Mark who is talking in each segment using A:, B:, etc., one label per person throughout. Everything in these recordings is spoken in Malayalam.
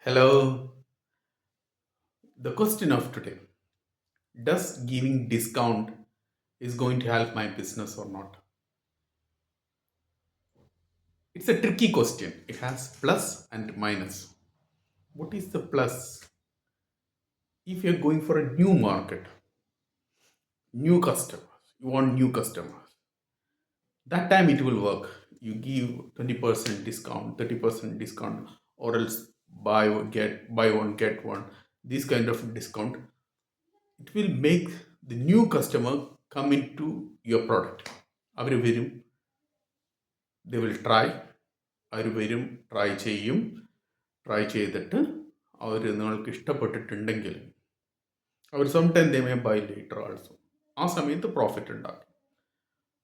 A: Hello. The question of today: does giving discount is going to help my business or not? It's a tricky question. It has plus and minus. What is the plus? If you're going for a new market, new customers, you want new customers, that time it will work. You give 20% discount, 30% discount, or else buy one get one. This kind of discount, it will make the new customer come into your product. അവർ വരും, they will try, അവർ വരും, ട്രൈ ചെയ്യും, ട്രൈ ചെയ്തിട്ട് അവർ നിങ്ങൾക്ക് ഇഷ്ടപ്പെട്ടിട്ടുണ്ടെങ്കിൽ അവർ sometime they may buy later also. ആ സമയത്ത് പ്രോഫിറ്റ് ഉണ്ടാക്കും.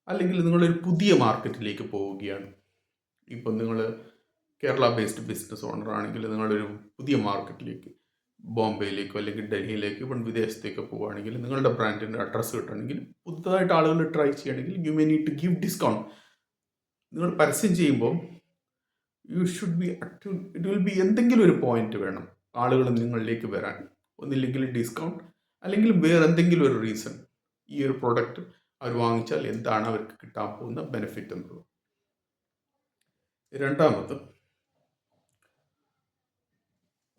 A: അല്ലെങ്കിൽ നിങ്ങളൊരു പുതിയ മാർക്കറ്റിലേക്ക് പോവുകയാണ്. ഇപ്പം നിങ്ങൾ കേരള ബേസ്ഡ് ബിസിനസ് ഓണർ ആണെങ്കിൽ നിങ്ങളൊരു പുതിയ മാർക്കറ്റിലേക്ക്, ബോംബെയിലേക്കോ അല്ലെങ്കിൽ ഡൽഹിയിലേക്കോ ഇപ്പം വിദേശത്തേക്കോ പോവുകയാണെങ്കിൽ നിങ്ങളുടെ ബ്രാൻഡിൻ്റെ അഡ്രസ്സ് കിട്ടണമെങ്കിൽ, പുതുതായിട്ട് ആളുകൾ ട്രൈ ചെയ്യണമെങ്കിൽ you may need to give discount. നിങ്ങൾ പരസ്യം ചെയ്യുമ്പോൾ you should be it will be എന്തെങ്കിലും ഒരു പോയിന്റ് വേണം ആളുകൾ നിങ്ങളിലേക്ക് വരാൻ. ഒന്നില്ലെങ്കിൽ ഡിസ്കൗണ്ട്, അല്ലെങ്കിൽ വേറെ എന്തെങ്കിലും ഒരു റീസൺ. ഈ ഒരു പ്രൊഡക്റ്റ് അവർ വാങ്ങിച്ചാൽ എന്താണ് അവർക്ക് കിട്ടാൻ പോകുന്ന ബെനിഫിറ്റ് എന്നുള്ളത്. രണ്ടാമത്,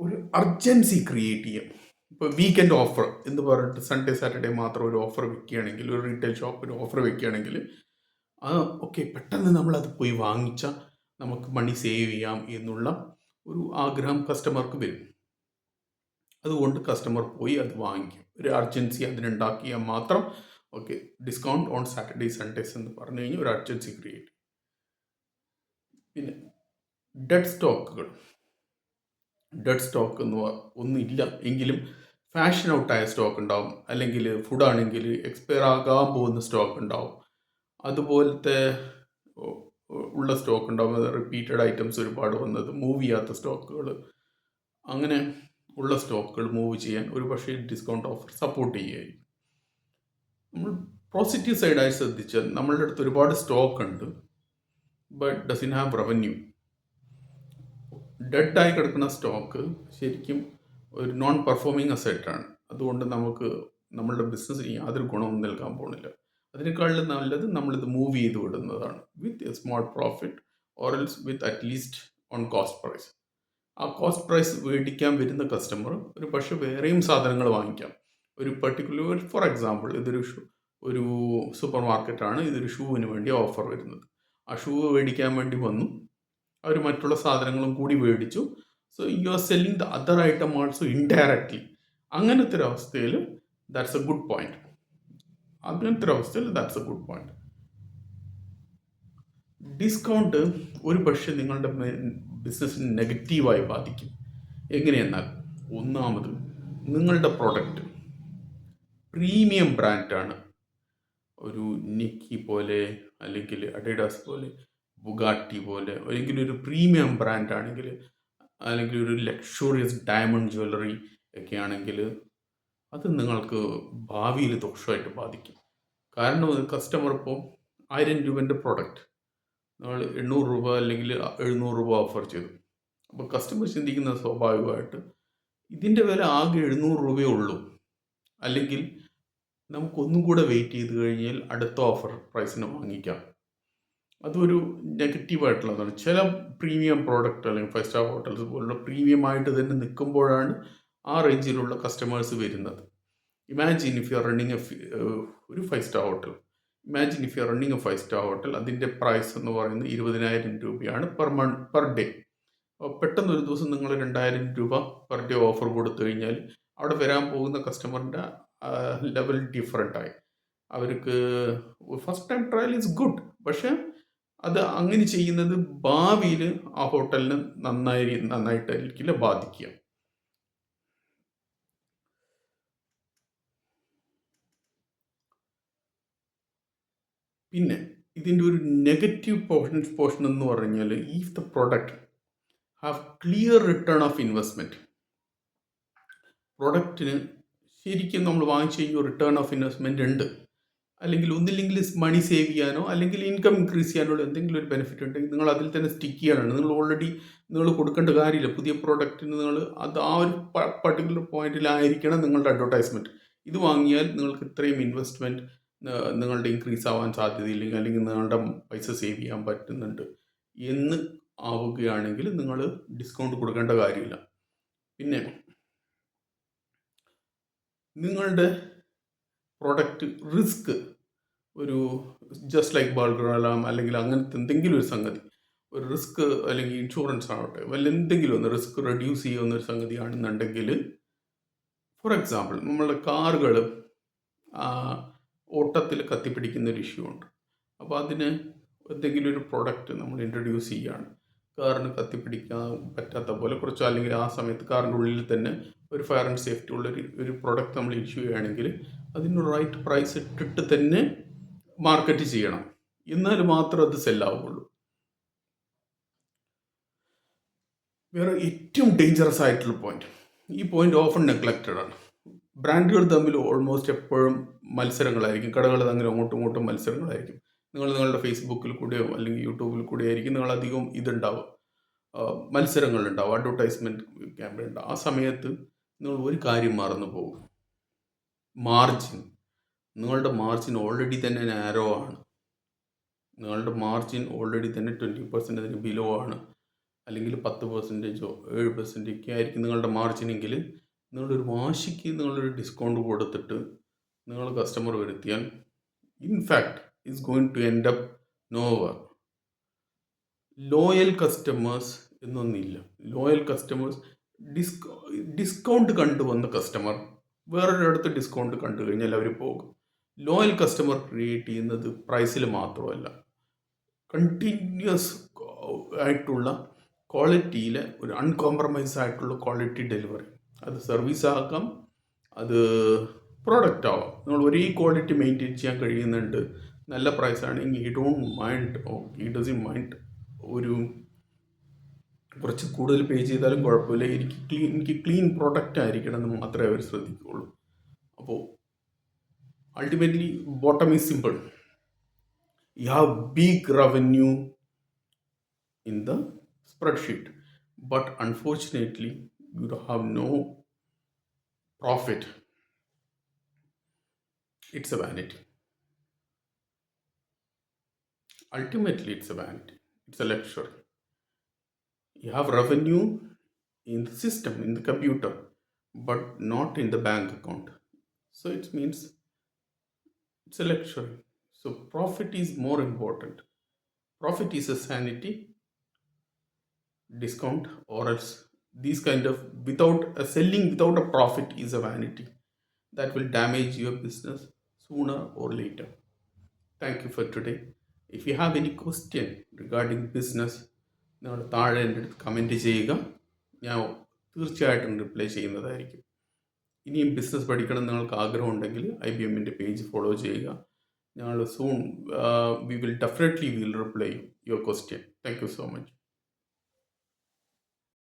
A: ഒരു അർജൻസി ക്രിയേറ്റ് ചെയ്യാം. ഇപ്പോൾ വീക്കെൻഡ് ഓഫർ എന്ന് പറഞ്ഞിട്ട് സൺഡേ സാറ്റർഡേ മാത്രം ഒരു ഓഫർ വെക്കുകയാണെങ്കിൽ, ഒരു റീറ്റെയിൽ ഷോപ്പ് ഒരു ഓഫർ വെക്കുകയാണെങ്കിൽ, ഓക്കെ, പെട്ടെന്ന് നമ്മളത് പോയി വാങ്ങിച്ചാൽ നമുക്ക് മണി സേവ് ചെയ്യാം എന്നുള്ള ഒരു ആഗ്രഹം കസ്റ്റമർക്ക് വരും. അതുകൊണ്ട് കസ്റ്റമർ പോയി അത് വാങ്ങിക്കും. ഒരു അർജൻസി അതിനുണ്ടാക്കിയാൽ മാത്രം okay, discount on Saturday Sundays എന്ന് പറഞ്ഞു കഴിഞ്ഞാൽ ഒരു അർജൻസി ക്രിയേറ്റ്. പിന്നെ ഡെഡ് സ്റ്റോക്കുകൾ. ഡെഡ് സ്റ്റോക്ക് എന്ന് ഒന്നുമില്ല എങ്കിലും ഫാഷൻ ഔട്ടായ സ്റ്റോക്ക് ഉണ്ടാവും, അല്ലെങ്കിൽ ഫുഡാണെങ്കിൽ എക്സ്പയർ ആകാൻ പോകുന്ന സ്റ്റോക്ക് ഉണ്ടാവും. അതുപോലത്തെ ഉള്ള സ്റ്റോക്ക് ഉണ്ടാവും. റിപ്പീറ്റഡ് ഐറ്റംസ് ഒരുപാട് വന്നത്, മൂവ് ചെയ്യാത്ത സ്റ്റോക്കുകൾ, അങ്ങനെ ഉള്ള സ്റ്റോക്കുകൾ മൂവ് ചെയ്യാൻ ഒരു പക്ഷേ ഡിസ്കൗണ്ട് ഓഫർ സപ്പോർട്ട് ചെയ്യുകയായിരിക്കും. നമ്മൾ പോസിറ്റീവ് സൈഡായി ശ്രദ്ധിച്ചാൽ നമ്മളുടെ അടുത്ത് ഒരുപാട് സ്റ്റോക്ക് ഉണ്ട്, ബട്ട് ഡസൻ ഹാവ് റവന്യൂ. ഡെഡായി കിടക്കുന്ന സ്റ്റോക്ക് ശരിക്കും ഒരു നോൺ പെർഫോമിങ് അസെറ്റാണ്. അതുകൊണ്ട് നമുക്ക് നമ്മളുടെ ബിസിനസ്സിന് യാതൊരു ഗുണവും നൽകാൻ പോകുന്നില്ല. അതിനേക്കാളും നല്ലത് നമ്മളിത് മൂവ് ചെയ്ത് വിടുന്നതാണ് with a small profit, or else with at least on cost price. ആ കോസ്റ്റ് പ്രൈസ് മേടിക്കാൻ വരുന്ന കസ്റ്റമർ ഒരു പക്ഷേ വേറെയും സാധനങ്ങൾ വാങ്ങിക്കാം. ഒരു പർട്ടിക്കുലർ, ഫോർ എക്സാമ്പിൾ, ഇതൊരു ഒരു സൂപ്പർ മാർക്കറ്റാണ്, ഇതൊരു ഷൂവിന് വേണ്ടി ഓഫർ വരുന്നത്. ആ ഷൂ മേടിക്കാൻ വേണ്ടി വന്നു, അവർ മറ്റുള്ള സാധനങ്ങളും കൂടി മേടിച്ചു. So you are selling the other item also indirectly. അങ്ങനത്തെ ഒരു അവസ്ഥയിൽ that's A good point. Discount ഒരു പക്ഷേ നിങ്ങളുടെ ബിസിനസ്സിന് നെഗറ്റീവായി ബാധിക്കും. എങ്ങനെയെന്നാൽ, ഒന്നാമത്, നിങ്ങളുടെ പ്രൊഡക്റ്റ് പ്രീമിയം ബ്രാൻഡാണ്. ഒരു നിക്കി പോലെ, അല്ലെങ്കിൽ അഡിഡാസ് പോലെ, ബുഗാട്ടി പോലെ, അല്ലെങ്കിൽ ഒരു പ്രീമിയം ബ്രാൻഡ് ആണെങ്കിൽ, അല്ലെങ്കിൽ ഒരു ലക്ഷറിയസ് ഡയമണ്ട് ജ്വല്ലറി ഒക്കെ ആണെങ്കിൽ, അത് നിങ്ങൾക്ക് ഭാവിയിൽ ദോഷമായിട്ട് ബാധിക്കും. കാരണം കസ്റ്റമർ ഇപ്പോൾ 1000 രൂപേൻ്റെ പ്രൊഡക്റ്റ് നമ്മൾ 800 രൂപ അല്ലെങ്കിൽ 700 രൂപ ഓഫർ ചെയ്തു. അപ്പോൾ കസ്റ്റമർ ചിന്തിക്കുന്നത് സ്വാഭാവികമായിട്ട് ഇതിൻ്റെ വില ആകെ 700 രൂപയേ ഉള്ളൂ, അല്ലെങ്കിൽ നമുക്കൊന്നും കൂടെ വെയിറ്റ് ചെയ്ത് കഴിഞ്ഞാൽ അടുത്ത ഓഫർ പ്രൈസിന് വാങ്ങിക്കാം. അതൊരു നെഗറ്റീവായിട്ടുള്ളതാണ്. ചില പ്രീമിയം പ്രോഡക്റ്റ് അല്ലെങ്കിൽ 5 സ്റ്റാർ ഹോട്ടൽസ് പോലുള്ള പ്രീമിയം ആയിട്ട് തന്നെ നിൽക്കുമ്പോഴാണ് ആ റേഞ്ചിലുള്ള കസ്റ്റമേഴ്സ് വരുന്നത്. Imagine if you are running ഒരു 5 star hotel. Imagine if you are running A 5 star hotel, അതിൻ്റെ പ്രൈസ് എന്ന് പറയുന്നത് 20,000 രൂപയാണ് പെർ ഡേ. പെട്ടെന്ന് ഒരു ദിവസം നിങ്ങൾ 2,000 രൂപ പെർ ഡേ ഓഫർ കൊടുത്തു കഴിഞ്ഞാൽ അവിടെ വരാൻ പോകുന്ന കസ്റ്റമറിൻ്റെ ലെവൽ ഡിഫറെൻ്റായി. അവർക്ക് first time trial is good, പക്ഷേ അത് അങ്ങനെ ചെയ്യുന്നത് ഭാവിയിൽ ആ ഹോട്ടലിന് നന്നായിട്ടായിരിക്കില്ല ബാധിക്കുക. പിന്നെ ഇതിൻ്റെ ഒരു നെഗറ്റീവ് പോർഷൻ എന്ന് പറഞ്ഞാൽ, if the product have clear return of investment. പ്രൊഡക്റ്റിന് ശരിക്കും നമ്മൾ വാങ്ങിച്ചു കഴിഞ്ഞാൽ റിട്ടേൺ ഓഫ് ഇൻവെസ്റ്റ്മെൻറ്റ് ഉണ്ട്. അല്ലെങ്കിൽ ഒന്നില്ലെങ്കിൽ മണി സേവ് ചെയ്യാനോ അല്ലെങ്കിൽ ഇൻകം ഇൻക്രീസ് ചെയ്യാനോ എന്തെങ്കിലും ഒരു ബെനിഫിറ്റ് ഉണ്ടെങ്കിൽ നിങ്ങൾ അതിൽ തന്നെ സ്റ്റിക്ക് ചെയ്യാനാണ്. നിങ്ങൾ ഓൾറെഡി നിങ്ങൾ കൊടുക്കേണ്ട കാര്യമില്ല. പുതിയ പ്രോഡക്റ്റിന് നിങ്ങൾ അത് ആ ഒരു പർട്ടിക്കുലർ പോയിന്റിലായിരിക്കണം നിങ്ങളുടെ അഡ്വർടൈസ്മെൻറ്റ്. ഇത് വാങ്ങിയാൽ നിങ്ങൾക്ക് ഇത്രയും ഇൻവെസ്റ്റ്മെൻറ്റ് നിങ്ങളുടെ ഇൻക്രീസ് ആവാൻ സാധ്യതയില്ലെങ്കിൽ അല്ലെങ്കിൽ നിങ്ങളുടെ പൈസ സേവ് ചെയ്യാൻ പറ്റുന്നുണ്ട് എന്ന് ആവുകയാണെങ്കിൽ നിങ്ങൾ ഡിസ്കൗണ്ട് കൊടുക്കേണ്ട കാര്യമില്ല. പിന്നെ നിങ്ങളുടെ പ്രൊഡക്റ്റ് റിസ്ക് ഒരു ജസ്റ്റ് ലൈക്ക് ബർഗർ അലാം അല്ലെങ്കിൽ അങ്ങനത്തെ എന്തെങ്കിലും ഒരു സംഗതി, ഒരു റിസ്ക് അല്ലെങ്കിൽ ഇൻഷുറൻസ് ആവട്ടെ, വല്ല എന്തെങ്കിലും ഒന്ന് റിസ്ക് റെഡ്യൂസ് ചെയ്യുന്ന ഒരു സംഗതിയാണെന്നുണ്ടെങ്കിൽ, ഫോർ എക്സാമ്പിൾ നമ്മളുടെ കാറുകൾ ഓട്ടത്തിൽ കത്തിപ്പിടിക്കുന്ന ഒരു ഇഷ്യൂ ഉണ്ട്. അപ്പോൾ അതിന് എന്തെങ്കിലും ഒരു പ്രൊഡക്റ്റ് നമ്മൾ ഇൻട്രൊഡ്യൂസ് ചെയ്യുകയാണ്, കാറിന് കത്തിപ്പിടിക്കാൻ പറ്റാത്ത പോലെ കുറച്ച്, അല്ലെങ്കിൽ ആ സമയത്ത് കാറിൻ്റെ ഉള്ളിൽ തന്നെ ഒരു ഫയർ ആൻഡ് സേഫ്റ്റി ഒരു പ്രൊഡക്റ്റ് നമ്മൾ ഇഷ്യൂ ചെയ്യുകയാണെങ്കിൽ അതിന് റൈറ്റ് പ്രൈസ് ഇട്ടിട്ട് തന്നെ മാർക്കറ്റ് ചെയ്യണം. എന്നാൽ മാത്രം അത് സെല്ലാവുള്ളൂ. വേറെ ഏറ്റവും ഡേഞ്ചറസ് ആയിട്ടുള്ള പോയിന്റ്, ഈ പോയിന്റ് ഓഫൺ നെഗ്ലക്റ്റഡ് ആണ്. ബ്രാൻഡുകൾ തമ്മിൽ ഓൾമോസ്റ്റ് എപ്പോഴും മത്സരങ്ങളായിരിക്കും. കടകൾ തമ്മിൽ അങ്ങോട്ടും ഇങ്ങോട്ടും മത്സരങ്ങളായിരിക്കും. നിങ്ങളുടെ ഫേസ്ബുക്കിൽ കൂടെയോ അല്ലെങ്കിൽ യൂട്യൂബിൽ കൂടെയോ ആയിരിക്കും നിങ്ങളധികം ഇതുണ്ടാവുക, മത്സരങ്ങളുണ്ടാവും, അഡ്വർടൈസ്മെൻറ്റ് ക്യാമ്പയിൻ ഉണ്ടാവും. ആ സമയത്ത് നിങ്ങൾ ഒരു കാര്യം മറന്നു പോകും, മാർജിൻ. നിങ്ങളുടെ മാർജിൻ ഓൾറെഡി തന്നെ നാരോ ആണ്. നിങ്ങളുടെ മാർജിൻ ഓൾറെഡി തന്നെ 20% ബിലോ ആണ്. അല്ലെങ്കിൽ 10%, 7% ആയിരിക്കും നിങ്ങളുടെ മാർജിനെങ്കിൽ നിങ്ങളൊരു വാശിക്ക് നിങ്ങളൊരു ഡിസ്കൗണ്ട് കൊടുത്തിട്ട് നിങ്ങൾ കസ്റ്റമർ വരുത്തിയാൽ in fact is going to end up nowhere. Loyal customers എന്നൊന്നില്ല. ലോയൽ കസ്റ്റമേഴ്സ് ഡിസ്കൗണ്ട് കണ്ടുവന്ന കസ്റ്റമർ വേറൊരിടത്ത് ഡിസ്കൗണ്ട് കണ്ടു കഴിഞ്ഞാൽ അവർ പോകും. ലോയൽ കസ്റ്റമർ ക്രിയേറ്റ് ചെയ്യുന്നത് പ്രൈസിൽ മാത്രമല്ല, കണ്ടിന്യൂസ് ആയിട്ടുള്ള ക്വാളിറ്റിയിലെ ഒരു അൺകോംപ്രമൈസ് ആയിട്ടുള്ള ക്വാളിറ്റി ഡെലിവറി. അത് സർവീസ് ആകാം, അത് പ്രോഡക്റ്റ് ആവാം. നിങ്ങൾ ഒരേ ക്വാളിറ്റി മെയിൻറ്റെയിൻ ചെയ്യാൻ കഴിയുന്നുണ്ട്, നല്ല പ്രൈസാണെങ്കിൽ he don't mind, he doesn't mind ഒരു കുറച്ച് കൂടുതൽ പേ ചെയ്താലും കുഴപ്പമില്ല, എനിക്ക് ക്ലീൻ പ്രൊഡക്റ്റ് ആയിരിക്കണം എന്ന് മാത്രമേ അവർ ശ്രദ്ധിക്കുകയുള്ളൂ. അപ്പോൾ ultimately bottom is simple. You have big revenue in the spreadsheet, but unfortunately you have no profit. It's a vanity. Ultimately it's a vanity, it's a luxury. You have revenue in the system, in the computer, but not in the bank account, so it means it's a luxury. So profit is more important. Profit is a sanity. Discount or else these kind of without a selling without a profit is a vanity that will damage your business sooner or later. Thank you for today. If you have any question regarding business, നിങ്ങൾ താഴെ എൻ്റെ അടുത്ത് കമൻറ്റ് ചെയ്യുക, ഞാൻ തീർച്ചയായിട്ടും റിപ്ലൈ ചെയ്യുന്നതായിരിക്കും. ഇനിയും ബിസിനസ് പഠിക്കണം നിങ്ങൾക്ക് ആഗ്രഹമുണ്ടെങ്കിൽ IBMൻ്റെ പേജ് ഫോളോ ചെയ്യുക. ഞങ്ങൾ soon we will definitely reply your question. Thank you so much.